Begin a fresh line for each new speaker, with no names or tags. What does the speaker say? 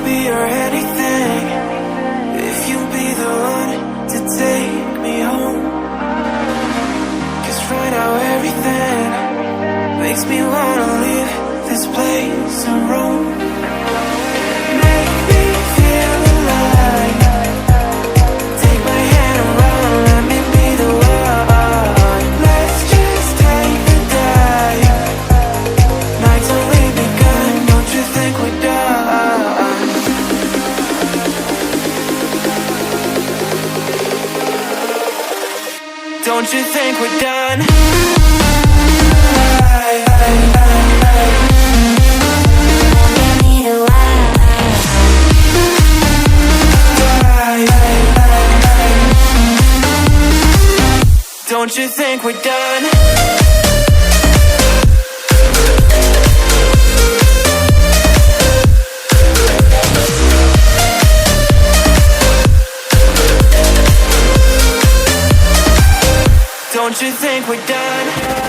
I'll be your anything if you'll be the one to take me home. 'Cause right now everything makes me wanna leave this place and roam. Make me feel alive. Take my hand around, let me be the one. Let's just take the dive. Night's only begun, don't you think we're done? Don't you think we're done? Don't you think we're done? Don't you think we're done?